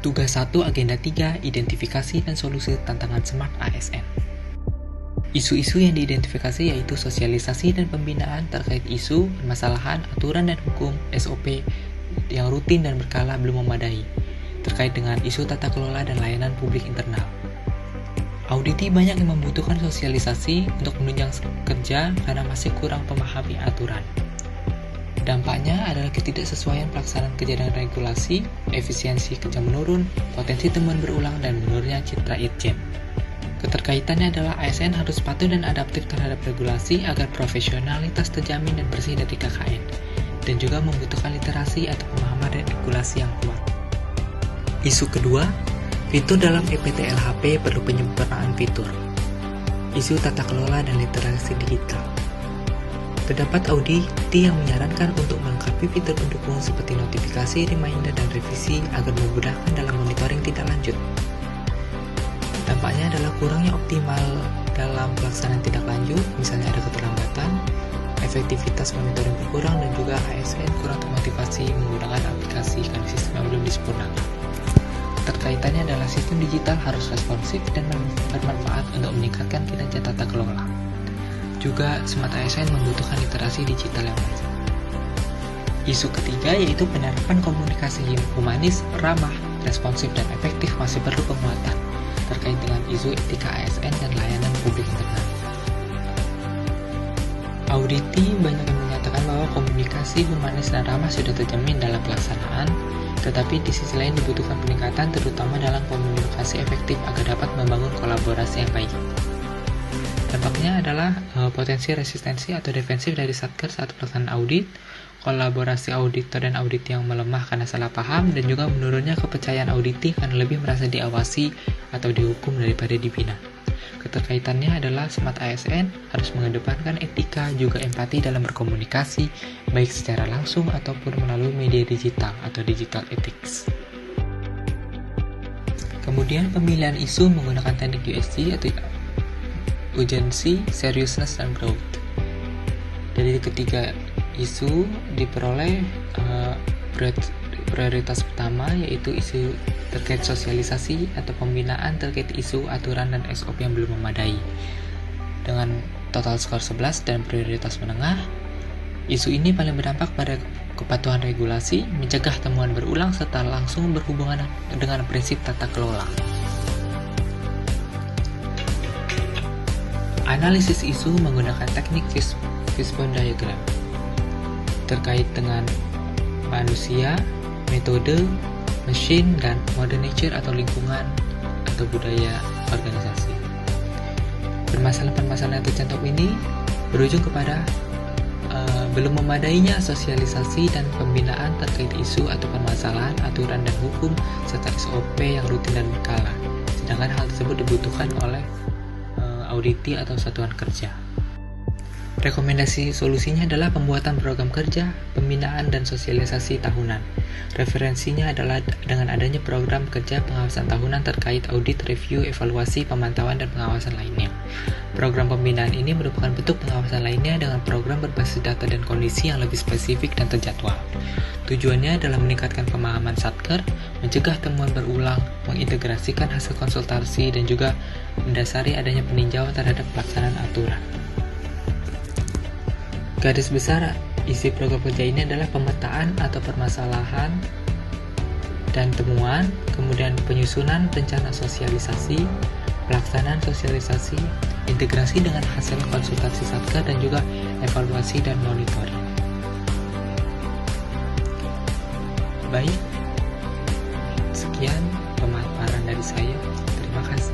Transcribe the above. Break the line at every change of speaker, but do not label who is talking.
Tugas 1 Agenda 3 Identifikasi dan Solusi Tantangan Smart ASN. Isu-isu yang diidentifikasi yaitu sosialisasi dan pembinaan terkait isu, permasalahan, aturan dan hukum SOP yang rutin dan berkala belum memadai terkait dengan isu tata kelola dan layanan publik internal. Auditi banyak yang membutuhkan sosialisasi untuk menunjang kerja karena masih kurang memahami aturan. Dampaknya adalah ketidaksesuaian pelaksanaan kerja dan regulasi, efisiensi kerja menurun, potensi temuan berulang, dan menurunnya citra Itjen. Keterkaitannya adalah ASN harus patuh dan adaptif terhadap regulasi agar profesionalitas terjamin dan bersih dari KKN, dan juga membutuhkan literasi atau pemahaman regulasi yang kuat. Isu kedua, fitur dalam EPTLHP perlu penyempurnaan fitur. Isu tata kelola dan literasi digital. Terdapat auditi yang menyarankan untuk melengkapi fitur pendukung seperti notifikasi, reminder, dan revisi agar memudahkan dalam monitoring tindak lanjut. Dampaknya adalah kurangnya optimal dalam pelaksanaan tindak lanjut, misalnya ada keterlambatan, efektivitas monitoring berkurang, dan juga ASN kurang termotivasi menggunakan aplikasi karena sistem yang belum disempurnakan. Keterkaitannya adalah sistem digital harus responsif dan bermanfaat untuk meningkatkan kinerja tata kelola. Juga Smart ASN membutuhkan literasi digital yang baik. Isu ketiga yaitu penerapan komunikasi humanis, ramah, responsif, dan efektif masih perlu penguatan terkait dengan isu etika ASN dan layanan publik internal. Auditi banyak yang menyatakan bahwa komunikasi humanis dan ramah sudah terjamin dalam pelaksanaan, tetapi di sisi lain dibutuhkan peningkatan terutama dalam komunikasi efektif agar dapat membangun kolaborasi yang baik. Dampaknya adalah potensi resistensi atau defensif dari Satker saat pelaksanaan audit, kolaborasi auditor dan audit yang melemah karena salah paham, dan juga menurunnya kepercayaan auditi karena lebih merasa diawasi atau dihukum daripada dibina. Keterkaitannya adalah Smart ASN harus mengedepankan etika juga empati dalam berkomunikasi, baik secara langsung ataupun melalui media digital atau digital ethics. Kemudian pemilihan isu menggunakan teknik USG atau urgency, seriousness, dan growth. Dari ketiga isu diperoleh prioritas pertama yaitu isu terkait sosialisasi atau pembinaan terkait isu, aturan, dan SOP yang belum memadai. Dengan total skor 11 dan prioritas menengah, isu ini paling berdampak pada kepatuhan regulasi, mencegah temuan berulang, serta langsung berhubungan dengan prinsip tata kelola. Analisis isu menggunakan teknik fishbone diagram terkait dengan manusia, metode, mesin, dan mode nature atau lingkungan atau budaya organisasi. Permasalahan-permasalahan yang tercantum ini berujung kepada belum memadainya sosialisasi dan pembinaan terkait isu atau permasalahan, aturan dan hukum, serta SOP yang rutin dan berkala. Sedangkan hal tersebut dibutuhkan oleh auditi atau satuan kerja. Rekomendasi solusinya adalah pembuatan program kerja, pembinaan, dan sosialisasi tahunan. Referensinya adalah dengan adanya program kerja pengawasan tahunan terkait audit, review, evaluasi, pemantauan, dan pengawasan lainnya. Program pembinaan ini merupakan bentuk pengawasan lainnya dengan program berbasis data dan kondisi yang lebih spesifik dan terjadwal. Tujuannya adalah meningkatkan pemahaman Satker, mencegah temuan berulang, mengintegrasikan hasil konsultasi, dan juga mendasari adanya peninjauan terhadap pelaksanaan aturan. Garis besar isi program kerja ini adalah pemetaan atau permasalahan dan temuan, kemudian penyusunan rencana sosialisasi, pelaksanaan sosialisasi, integrasi dengan hasil konsultasi Satker, dan juga evaluasi dan monitoring. Baik, sekian pemaparan dari saya. Terima kasih.